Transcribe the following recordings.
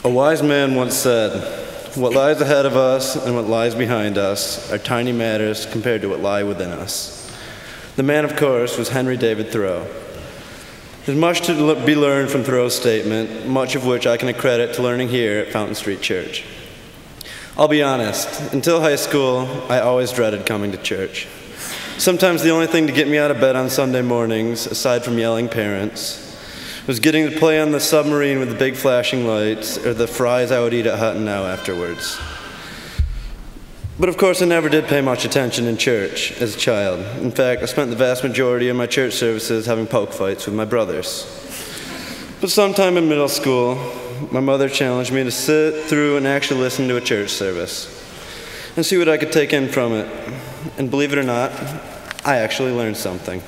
A wise man once said, "What lies ahead of us and what lies behind us are tiny matters compared to what lie within us." The man, of course, was Henry David Thoreau. There's much to be learned from Thoreau's statement, much of which I can accredit to learning here at Fountain Street Church. I'll be honest, until high school, I always dreaded coming to church. Sometimes the only thing to get me out of bed on Sunday mornings, aside from yelling parents, was getting to play on the submarine with the big flashing lights, or the fries I would eat at Hut and Now afterwards. But of course I never did pay much attention in church as a child. In fact, I spent the vast majority of my church services having poke fights with my brothers. But sometime in middle school, my mother challenged me to sit through and actually listen to a church service and see what I could take in from it. And believe it or not, I actually learned something.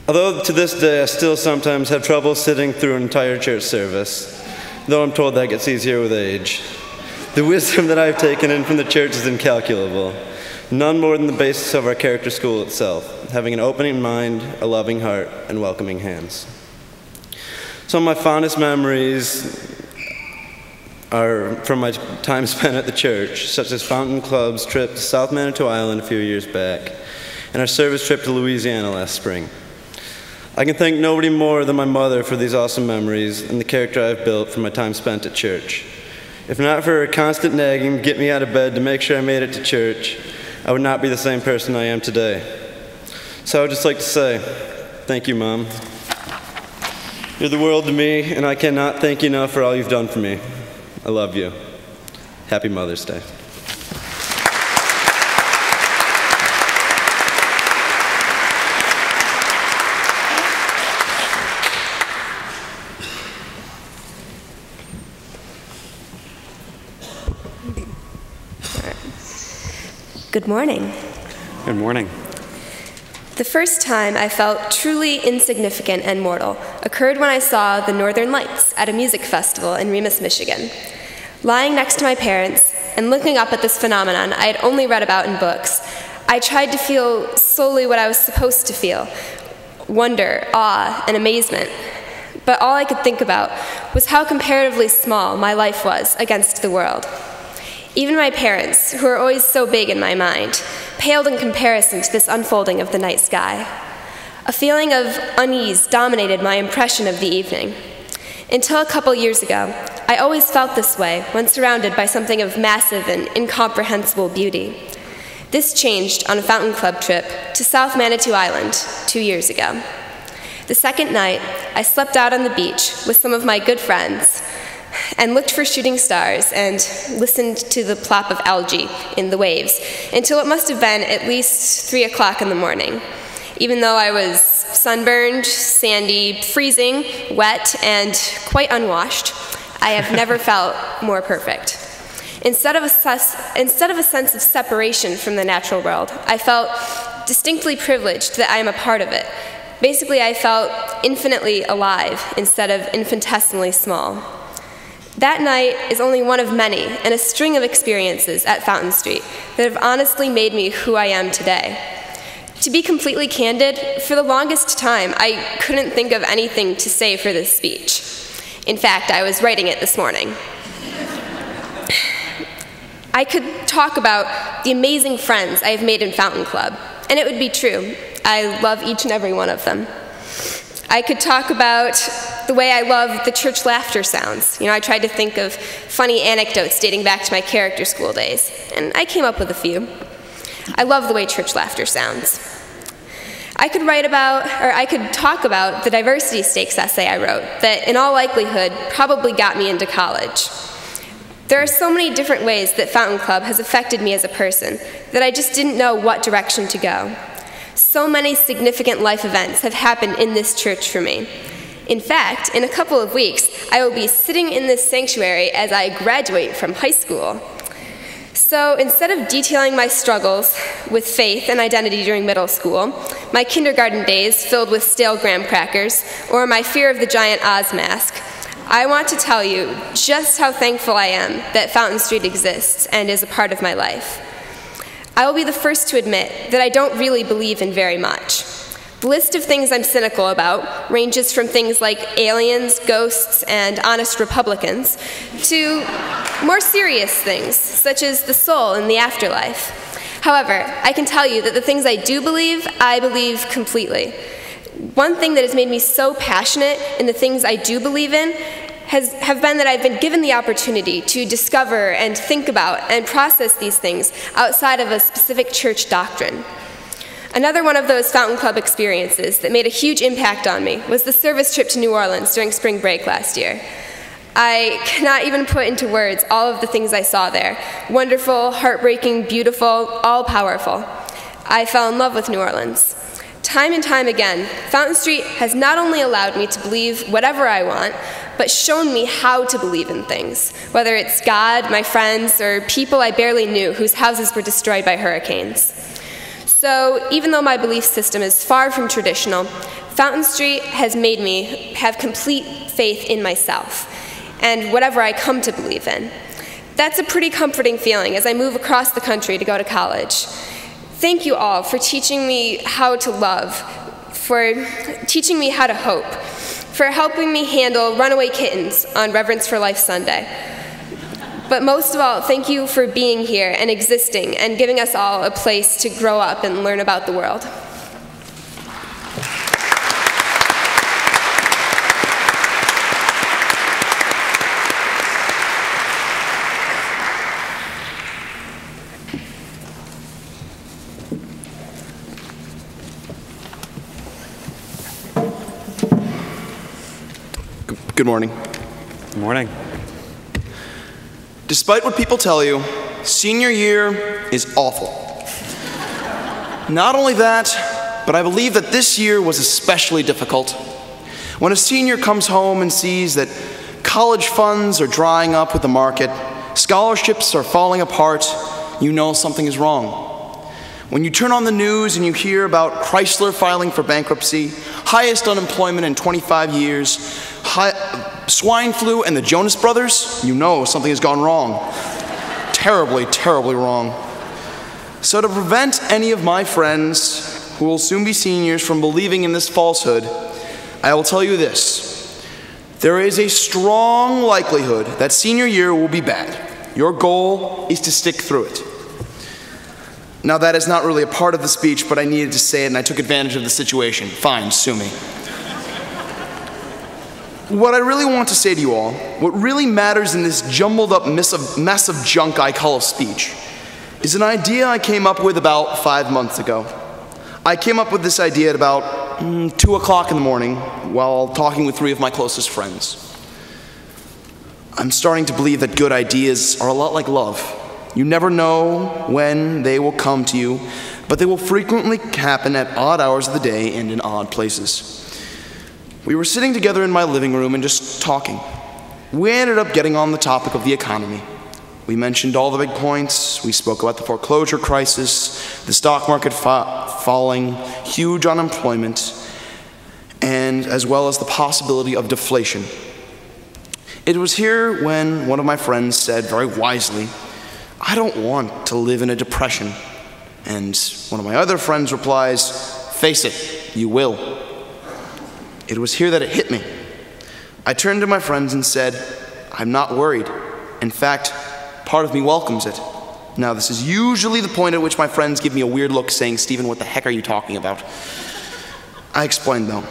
Although to this day I still sometimes have trouble sitting through an entire church service, though I'm told that gets easier with age. The wisdom that I've taken in from the church is incalculable, none more than the basis of our character school itself, having an opening mind, a loving heart, and welcoming hands. Some of my fondest memories are from my time spent at the church, such as Fountain Club's trip to South Manitou Island a few years back, and our service trip to Louisiana last spring. I can thank nobody more than my mother for these awesome memories and the character I've built from my time spent at church. If not for her constant nagging to get me out of bed to make sure I made it to church, I would not be the same person I am today. So I would just like to say, thank you, Mom. You're the world to me, and I cannot thank you enough for all you've done for me. I love you. Happy Mother's Day. Good morning. Good morning. The first time I felt truly insignificant and mortal occurred when I saw the Northern Lights at a music festival in Remus, Michigan. Lying next to my parents and looking up at this phenomenon I had only read about in books, I tried to feel solely what I was supposed to feel: wonder, awe, and amazement. But all I could think about was how comparatively small my life was against the world. Even my parents, who are always so big in my mind, paled in comparison to this unfolding of the night sky. A feeling of unease dominated my impression of the evening. Until a couple years ago, I always felt this way when surrounded by something of massive and incomprehensible beauty. This changed on a Fountain Club trip to South Manitou Island 2 years ago. The second night, I slept out on the beach with some of my good friends and looked for shooting stars and listened to the plop of algae in the waves until it must have been at least 3 o'clock in the morning. Even though I was sunburned, sandy, freezing, wet, and quite unwashed, I have never felt more perfect. Instead of a sense of separation from the natural world, I felt distinctly privileged that I am a part of it. Basically, I felt infinitely alive instead of infinitesimally small. That night is only one of many in a string of experiences at Fountain Street that have honestly made me who I am today. To be completely candid, for the longest time, I couldn't think of anything to say for this speech. In fact, I was writing it this morning. I could talk about the amazing friends I have made in Fountain Club, and it would be true. I love each and every one of them. I could talk about the way I love the church laughter sounds. I tried to think of funny anecdotes dating back to my character school days, and I came up with a few. I love the way church laughter sounds. I could talk about the diversity stakes essay I wrote that, in all likelihood, probably got me into college. There are so many different ways that Fountain Club has affected me as a person that I just didn't know what direction to go. So many significant life events have happened in this church for me. In fact, in a couple of weeks, I will be sitting in this sanctuary as I graduate from high school. So instead of detailing my struggles with faith and identity during middle school, my kindergarten days filled with stale graham crackers, or my fear of the giant Oz mask, I want to tell you just how thankful I am that Fountain Street exists and is a part of my life. I will be the first to admit that I don't really believe in very much. The list of things I'm cynical about ranges from things like aliens, ghosts, and honest Republicans, to more serious things, such as the soul and the afterlife. However, I can tell you that the things I do believe, I believe completely. One thing that has made me so passionate in the things I do believe in have been that I've been given the opportunity to discover and think about and process these things outside of a specific church doctrine. Another one of those Fountain Club experiences that made a huge impact on me was the service trip to New Orleans during spring break last year. I cannot even put into words all of the things I saw there. Wonderful, heartbreaking, beautiful, all-powerful. I fell in love with New Orleans. Time and time again, Fountain Street has not only allowed me to believe whatever I want, but shown me how to believe in things, whether it's God, my friends, or people I barely knew whose houses were destroyed by hurricanes. So even though my belief system is far from traditional, Fountain Street has made me have complete faith in myself and whatever I come to believe in. That's a pretty comforting feeling as I move across the country to go to college. Thank you all for teaching me how to love, for teaching me how to hope, for helping me handle runaway kittens on Reverence for Life Sunday. But most of all, thank you for being here and existing and giving us all a place to grow up and learn about the world. Good morning. Good morning. Despite what people tell you, senior year is awful. Not only that, but I believe that this year was especially difficult. When a senior comes home and sees that college funds are drying up with the market, scholarships are falling apart, you know something is wrong. When you turn on the news and you hear about Chrysler filing for bankruptcy, highest unemployment in 25 years, swine flu and the Jonas Brothers, you know something has gone wrong. Terribly, terribly wrong. So to prevent any of my friends, who will soon be seniors, from believing in this falsehood, I will tell you this. There is a strong likelihood that senior year will be bad. Your goal is to stick through it. Now that is not really a part of the speech, but I needed to say it and I took advantage of the situation. Fine, sue me. What I really want to say to you all, what really matters in this jumbled up mess of junk I call a speech, is an idea I came up with about 5 months ago. I came up with this idea at about 2 o'clock in the morning while talking with 3 of my closest friends. I'm starting to believe that good ideas are a lot like love. You never know when they will come to you, but they will frequently happen at odd hours of the day and in odd places. We were sitting together in my living room and just talking. We ended up getting on the topic of the economy. We mentioned all the big points. We spoke about the foreclosure crisis, the stock market falling, huge unemployment, and as well as the possibility of deflation. It was here when one of my friends said very wisely, "I don't want to live in a depression." And one of my other friends replies, "Face it, you will." It was here that it hit me. I turned to my friends and said, "I'm not worried. In fact, part of me welcomes it." Now, this is usually the point at which my friends give me a weird look saying, "Stephen, what the heck are you talking about?" I explained though.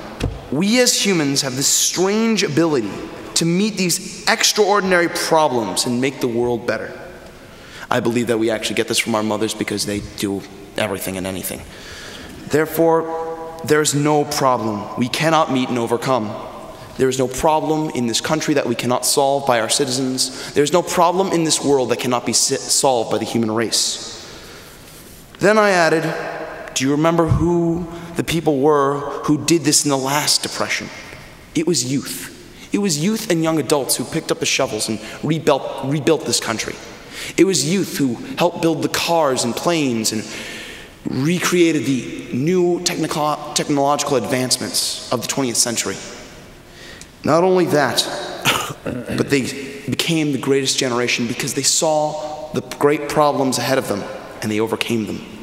We as humans have this strange ability to meet these extraordinary problems and make the world better. I believe that we actually get this from our mothers because they do everything and anything. Therefore, there's no problem we cannot meet and overcome. There is no problem in this country that we cannot solve by our citizens. There's no problem in this world that cannot be solved by the human race. Then I added, do you remember who the people were who did this in the last depression? It was youth. It was youth and young adults who picked up the shovels and rebuilt this country. It was youth who helped build the cars and planes and recreated the new technological advancements of the 20th century. Not only that, but they became the greatest generation because they saw the great problems ahead of them and they overcame them.